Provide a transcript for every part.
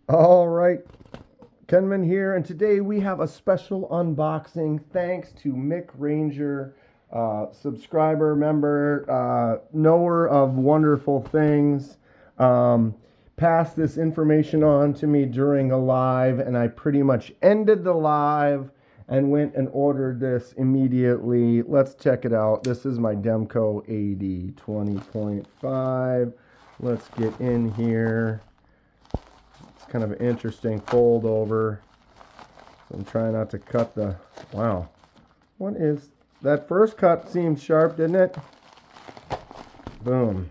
All right, Kenman here, and today we have a special unboxing thanks to Mick Ranger, subscriber, member, knower of wonderful things. Um, Passed this information on to me during a live, and I pretty much ended the live and went and ordered this immediately. Let's check it out. This is my Demco AD20.5. Let's get in here. Kind of an interesting fold over. So I'm trying not to cut the, wow. What is, that first cut seemed sharp, didn't it? Boom.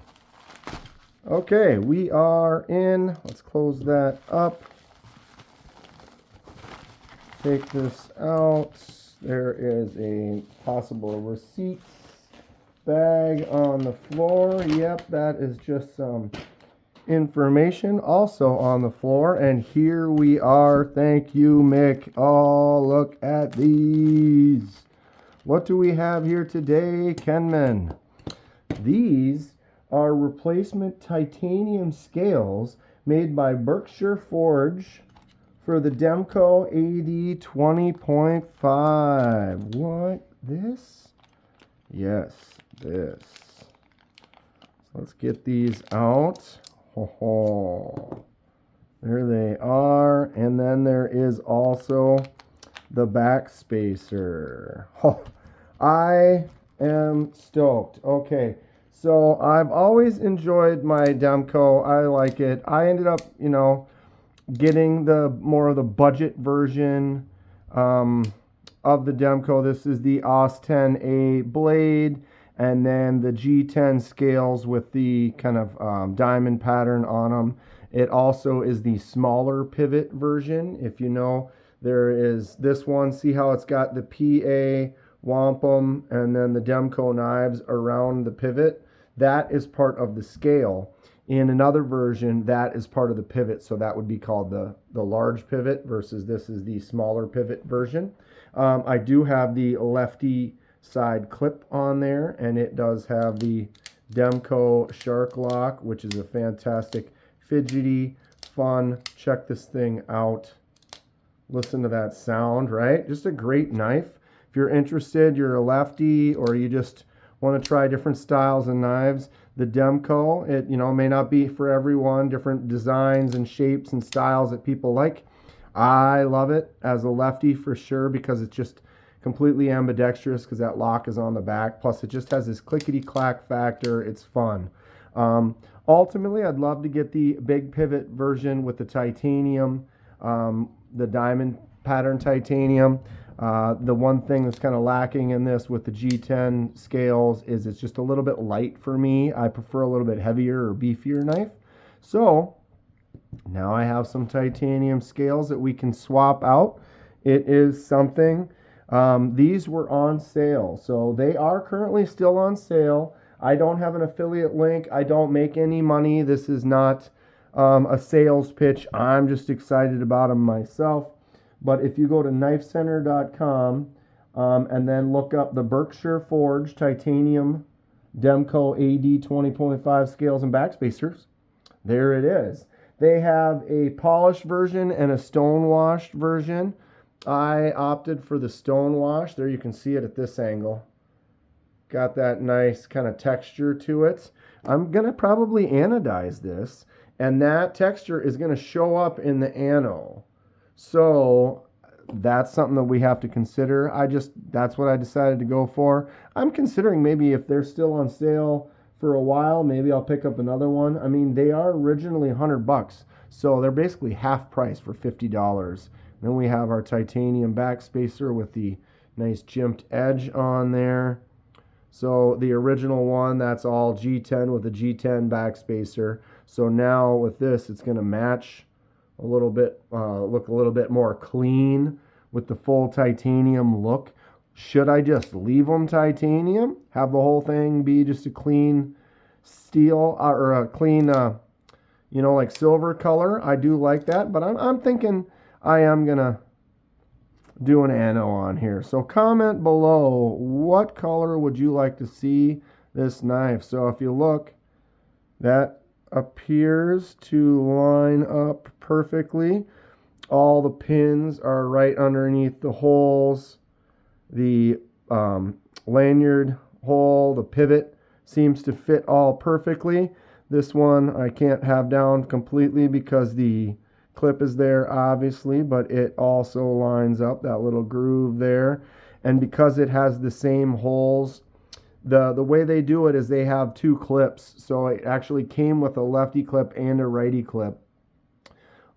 Okay, we are in. Let's close that up. Take this out. There is a possible receipt bag on the floor. Yep, that is just some information also on the floor, and here we are. Thank you, Mick. Oh, look at these. What do we have here today, Kenman? These are replacement titanium scales made by Berkshire Forge for the Demco AD20.5. What? This? Yes, this. Let's get these out. Oh, there they are. And then there is also the Backspacer. Oh, I am stoked. Okay, so I've always enjoyed my Demco. I like it. I ended up, getting the more of the budget version of the Demco. This is the AS10A blade, and then the G10 scales with the kind of diamond pattern on them. It also is the smaller pivot version. If you know, there is this one. See how it's got the PA wampum and then the Demco knives around the pivot? That is part of the scale. In another version, that is part of the pivot, so that would be called the large pivot versus this is the smaller pivot version. I do have the lefty side clip on there, and it does have the Demco Shark Lock, which is a fantastic, fidgety, fun. Check this thing out. Listen to that sound, right? Just a great knife. If you're interested, you're a lefty, or you just want to try different styles and knives, the Demco, it may not be for everyone, different designs and shapes and styles that people like. I love it as a lefty for sure because it's just completely ambidextrous because that lock is on the back. Plus, it just has this clickety-clack factor. It's fun. Ultimately, I'd love to get the big pivot version with the titanium, the diamond pattern titanium. The one thing that's kind of lacking in this with the G10 scales is it's just a little bit light for me. I prefer a little bit heavier or beefier knife. So now I have some titanium scales that we can swap out. It is something. These were on sale, so they are currently still on sale. I don't have an affiliate link. I don't make any money. This is not a sales pitch. I'm just excited about them myself. But if you go to knifecenter.com and then look up the Berkshire Forge titanium Demco AD20.5 scales and backspacers, there it is. They have a polished version and a stone-washed version. I opted for the stone wash. There you can see it at this angle. Got that nice kind of texture to it. I'm going to probably anodize this, and that texture is going to show up in the ano. So that's something that we have to consider. That's what I decided to go for. I'm considering maybe if they're still on sale for a while, maybe I'll pick up another one. I mean, they are originally $100, so they're basically half price for $50. Then we have our titanium backspacer with the nice jimped edge on there. So the original one, that's all G10 with a G10 backspacer. So now with this, it's going to match a little bit, look a little bit more clean with the full titanium look. Should I just leave them titanium? Have the whole thing be just a clean steel or a clean, like silver color? I do like that, but I'm thinking I am going to do an ano on here. So comment below, what color would you like to see this knife? So if you look, that appears to line up perfectly. All the pins are right underneath the holes. The lanyard hole, the pivot seems to fit all perfectly. This one I can't have down completely because the clip is there obviously, but it also lines up, that little groove there. And because it has the same holes, the way they do it is they have two clips. So it actually came with a lefty clip and a righty clip.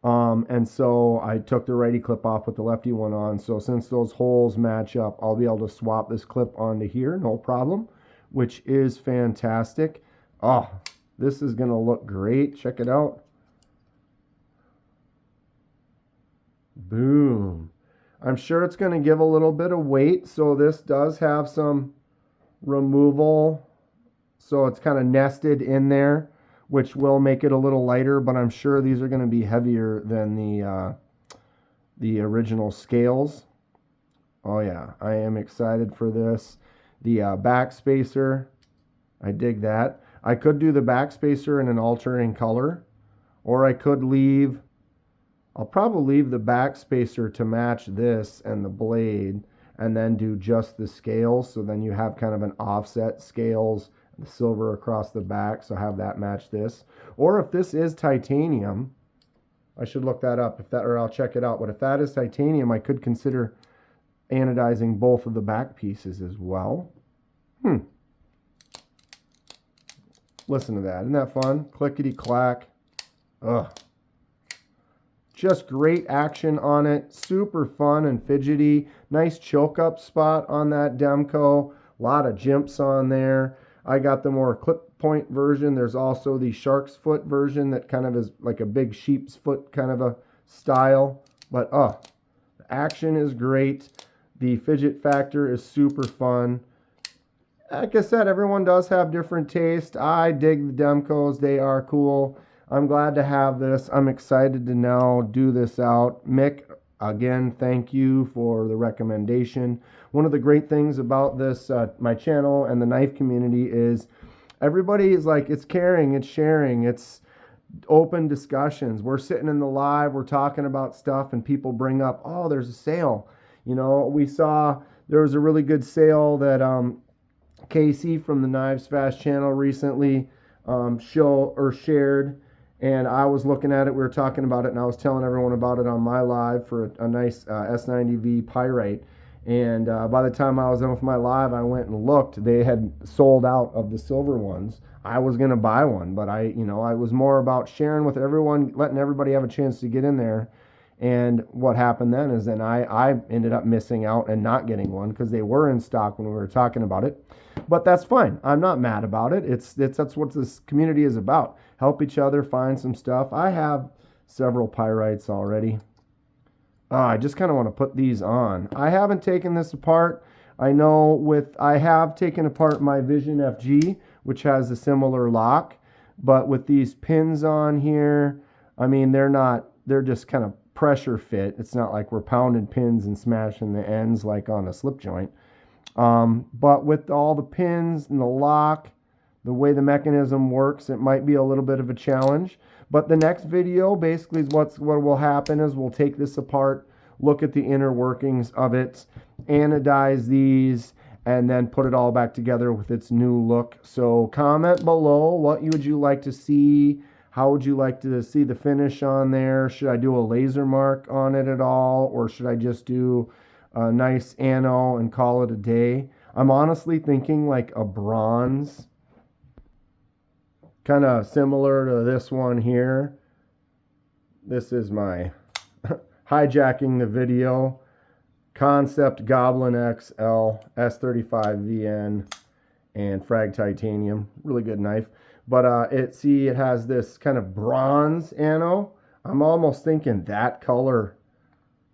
And so I took the righty clip off with the lefty one on. So since those holes match up, I'll be able to swap this clip onto here, no problem, which is fantastic. Oh, this is going to look great. Check it out. Boom. I'm sure it's going to give a little bit of weight. So this does have some removal. So it's kind of nested in there, which will make it a little lighter, but I'm sure these are going to be heavier than the original scales. Oh yeah, I am excited for this. The Backspacer, I dig that. I could do the Backspacer in an alternating color, or I could leave, I'll probably leave the Backspacer to match this and the blade, and then do just the scales, so then you have kind of an offset scales, the silver across the back, so have that match this. Or if this is titanium, I should look that up, or I'll check it out, but if that is titanium, I could consider anodizing both of the back pieces as well. Listen to that, isn't that fun? Clickety clack. Ugh. Just great action on it, super fun and fidgety. Nice choke up spot on that Demco. A lot of jimps on there. I got the more clip point version. There's also the shark's foot version that kind of is like a big sheep's foot kind of a style. But the action is great. The fidget factor is super fun. Like I said, everyone does have different taste. I dig the Demcos. They are cool. I'm glad to have this. I'm excited to now do this out. Mick, again, thank you for the recommendation. One of the great things about this, my channel and the knife community is everybody is like, it's caring, it's sharing, it's open discussions. We're sitting in the live, we're talking about stuff, and people bring up, oh, there's a sale. You know, we saw there was a really good sale that Casey from the Knives Fast channel recently shared, and I was looking at it, we were talking about it, and I was telling everyone about it on my live for a nice S90V Pyrite. And by the time I was done with my live, I went and looked. They had sold out of the silver ones. I was going to buy one, but I was more about sharing with everyone, letting everybody have a chance to get in there. And what happened then is then I ended up missing out and not getting one because they were in stock when we were talking about it. But that's fine. I'm not mad about it. That's what this community is about. Help each other find some stuff. I have several pyrites already. I just kind of want to put these on. I haven't taken this apart. I know I have taken apart my Vision FG, which has a similar lock. But with these pins on here, I mean, they're just kind of pressure fit. It's not like we're pounding pins and smashing the ends like on a slip joint. But with all the pins and the lock, the way the mechanism works, it might be a little bit of a challenge. But the next video basically is what will happen is we'll take this apart, look at the inner workings of it, anodize these, and then put it all back together with its new look. So comment below, what would you like to see? How would you like to see the finish on there? Should I do a laser mark on it at all? Or should I just do a nice ano and call it a day? I'm honestly thinking like a bronze, kind of similar to this one here. This is my hijacking the video concept Goblin XL S35VN and Frag Titanium. Really good knife. But it has this kind of bronze ano. I'm almost thinking that color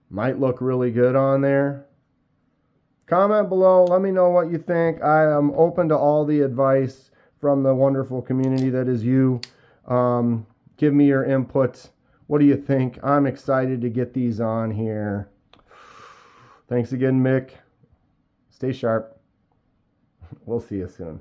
might look really good on there. Comment below. Let me know what you think. I am open to all the advice from the wonderful community that is you. Give me your input. What do you think? I'm excited to get these on here. Thanks again, Mick. Stay sharp. We'll see you soon.